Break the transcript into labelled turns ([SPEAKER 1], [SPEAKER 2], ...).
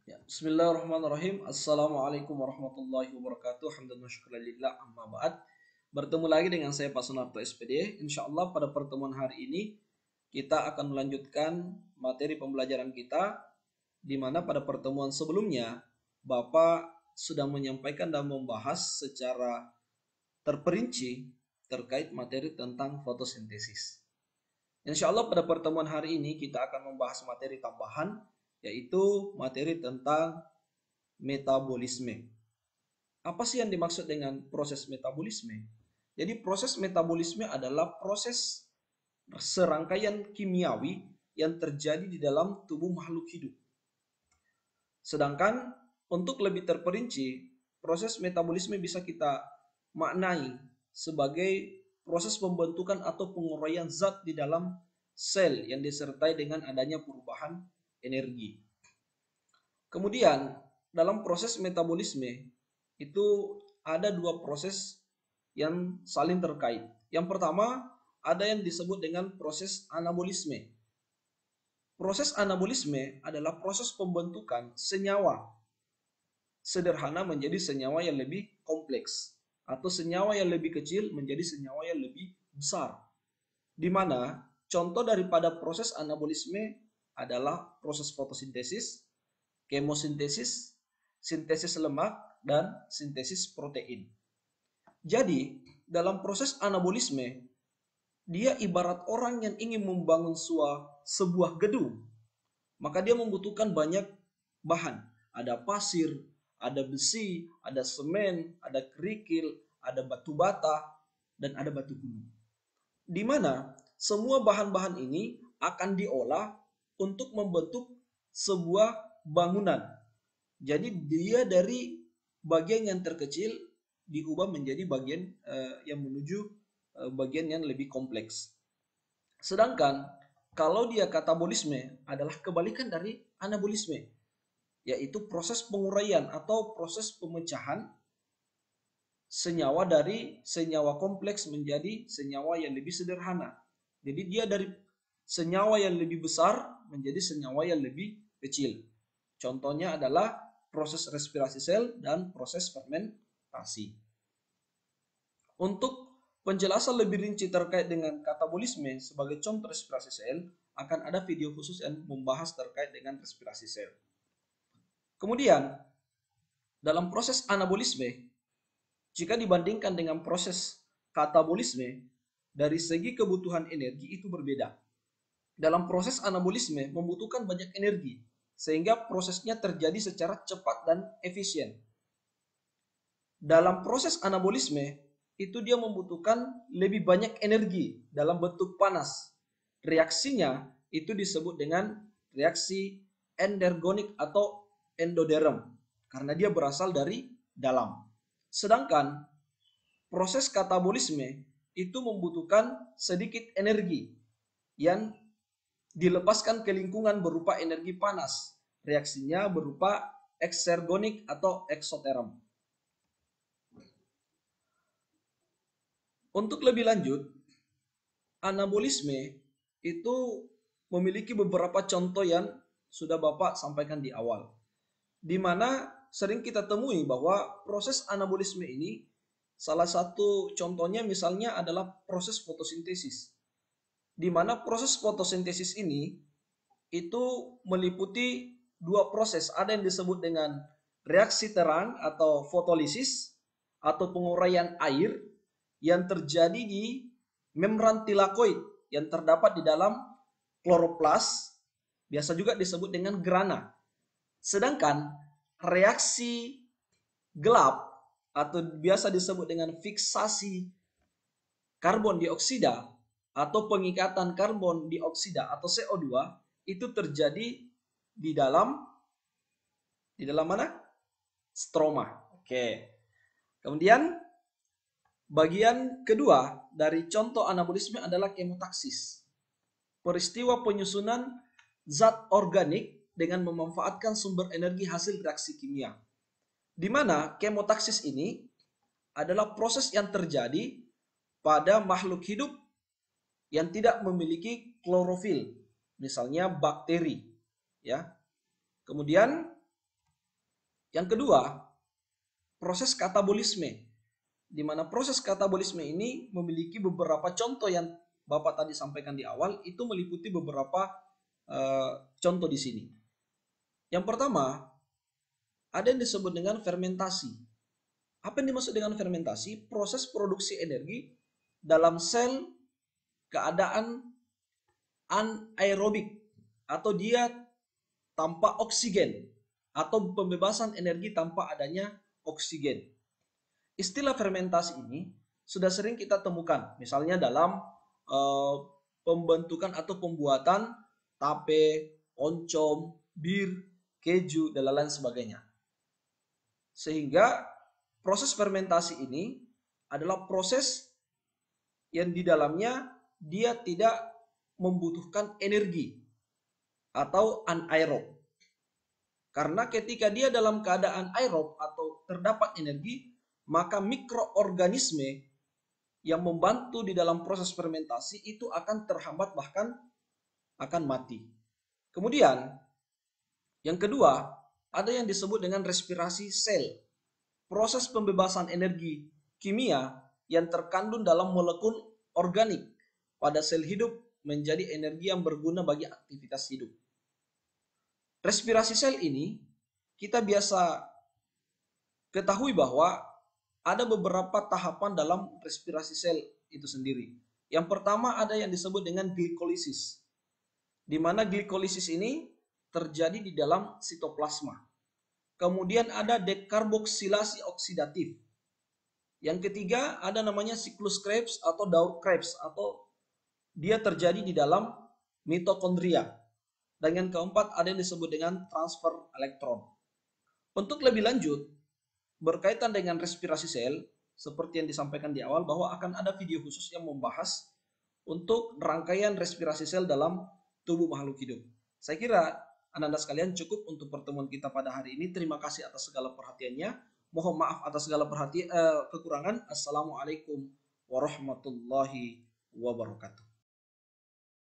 [SPEAKER 1] Ya, Bismillahirrahmanirrahim. Assalamualaikum warahmatullahi wabarakatuh. Hamdan wa syukran lillah, amma ba'd. Bertemu lagi dengan saya Pak Sunarto SPD. Insya Allah pada pertemuan hari ini kita akan melanjutkan materi pembelajaran kita, di mana pada pertemuan sebelumnya Bapak sudah menyampaikan dan membahas secara terperinci terkait materi tentang fotosintesis. Insya Allah pada pertemuan hari ini kita akan membahas materi tambahan, yaitu materi tentang metabolisme. Apa sih yang dimaksud dengan proses metabolisme? Jadi proses metabolisme adalah proses serangkaian kimiawi yang terjadi di dalam tubuh makhluk hidup. Sedangkan untuk lebih terperinci, proses metabolisme bisa kita maknai sebagai proses pembentukan atau penguraian zat di dalam sel yang disertai dengan adanya perubahan energi. Kemudian dalam proses metabolisme itu ada dua proses yang saling terkait. Yang pertama ada yang disebut dengan proses anabolisme. Proses anabolisme adalah proses pembentukan senyawa sederhana menjadi senyawa yang lebih kompleks, atau senyawa yang lebih kecil menjadi senyawa yang lebih besar. Di mana contoh daripada proses anabolisme adalah proses fotosintesis, kemosintesis, sintesis lemak, dan sintesis protein. Jadi, dalam proses anabolisme, dia ibarat orang yang ingin membangun sebuah gedung. Maka dia membutuhkan banyak bahan. Ada pasir, ada besi, ada semen, ada kerikil, ada batu bata, dan ada batu gunung. Di mana semua bahan-bahan ini akan diolah untuk membentuk sebuah bangunan. Jadi dia dari bagian yang terkecil diubah menjadi bagian yang menuju bagian yang lebih kompleks. Sedangkan kalau dia katabolisme adalah kebalikan dari anabolisme, yaitu proses penguraian atau proses pemecahan senyawa dari senyawa kompleks menjadi senyawa yang lebih sederhana. Jadi dia dari senyawa yang lebih besar menjadi senyawa yang lebih kecil. Contohnya adalah proses respirasi sel dan proses fermentasi. Untuk penjelasan lebih rinci terkait dengan katabolisme sebagai contoh respirasi sel, akan ada video khusus yang membahas terkait dengan respirasi sel. Kemudian, dalam proses anabolisme, jika dibandingkan dengan proses katabolisme, dari segi kebutuhan energi itu berbeda. Dalam proses anabolisme membutuhkan banyak energi, sehingga prosesnya terjadi secara cepat dan efisien. Dalam proses anabolisme, itu dia membutuhkan lebih banyak energi dalam bentuk panas. Reaksinya itu disebut dengan reaksi endergonik atau endoderm, karena dia berasal dari dalam. Sedangkan proses katabolisme itu membutuhkan sedikit energi yang dilepaskan ke lingkungan berupa energi panas. Reaksinya berupa eksergonik atau eksoterm. Untuk lebih lanjut, anabolisme itu memiliki beberapa contoh yang sudah Bapak sampaikan di awal. Di mana sering kita temui bahwa proses anabolisme ini salah satu contohnya misalnya adalah proses fotosintesis. Di mana proses fotosintesis ini itu meliputi dua proses. Ada yang disebut dengan reaksi terang atau fotolisis atau penguraian air yang terjadi di membran tilakoid yang terdapat di dalam kloroplas, biasa juga disebut dengan grana. Sedangkan reaksi gelap atau biasa disebut dengan fiksasi karbon dioksida atau pengikatan karbon dioksida atau CO2 itu terjadi di dalam mana? Stroma. Oke. Kemudian bagian kedua dari contoh anabolisme adalah kemotaksis. Peristiwa penyusunan zat organik dengan memanfaatkan sumber energi hasil reaksi kimia. Di mana kemotaksis ini adalah proses yang terjadi pada makhluk hidup yang tidak memiliki klorofil, misalnya bakteri, ya. Kemudian Yang kedua, proses katabolisme, di mana proses katabolisme ini memiliki beberapa contoh yang Bapak tadi sampaikan di awal, itu meliputi beberapa contoh di sini. Yang pertama, ada yang disebut dengan fermentasi. Apa yang dimaksud dengan fermentasi? Proses produksi energi dalam sel keadaan anaerobik, atau dia tanpa oksigen, atau pembebasan energi tanpa adanya oksigen. Istilah fermentasi ini sudah sering kita temukan, misalnya dalam pembentukan atau pembuatan tape, oncom, bir, keju, dan lain sebagainya. Sehingga proses fermentasi ini adalah proses yang di dalamnya dia tidak membutuhkan energi atau anaerob. Karena ketika dia dalam keadaan aerob atau terdapat energi, maka mikroorganisme yang membantu di dalam proses fermentasi itu akan terhambat, bahkan akan mati. Kemudian yang kedua, ada yang disebut dengan respirasi sel. Proses pembebasan energi kimia yang terkandung dalam molekul organik pada sel hidup menjadi energi yang berguna bagi aktivitas hidup. Respirasi sel ini kita biasa ketahui bahwa ada beberapa tahapan dalam respirasi sel itu sendiri. Yang pertama ada yang disebut dengan glikolisis, di mana glikolisis ini terjadi di dalam sitoplasma. Kemudian ada dekarboksilasi oksidatif. Yang ketiga ada namanya siklus Krebs atau daur Krebs, atau dia terjadi di dalam mitokondria. Dan yang keempat ada yang disebut dengan transfer elektron. Untuk lebih lanjut berkaitan dengan respirasi sel, seperti yang disampaikan di awal bahwa akan ada video khusus yang membahas untuk rangkaian respirasi sel dalam tubuh makhluk hidup. Saya kira Anda sekalian cukup untuk pertemuan kita pada hari ini. Terima kasih atas segala perhatiannya. Mohon maaf atas segala kekurangan. Assalamualaikum warahmatullahi wabarakatuh.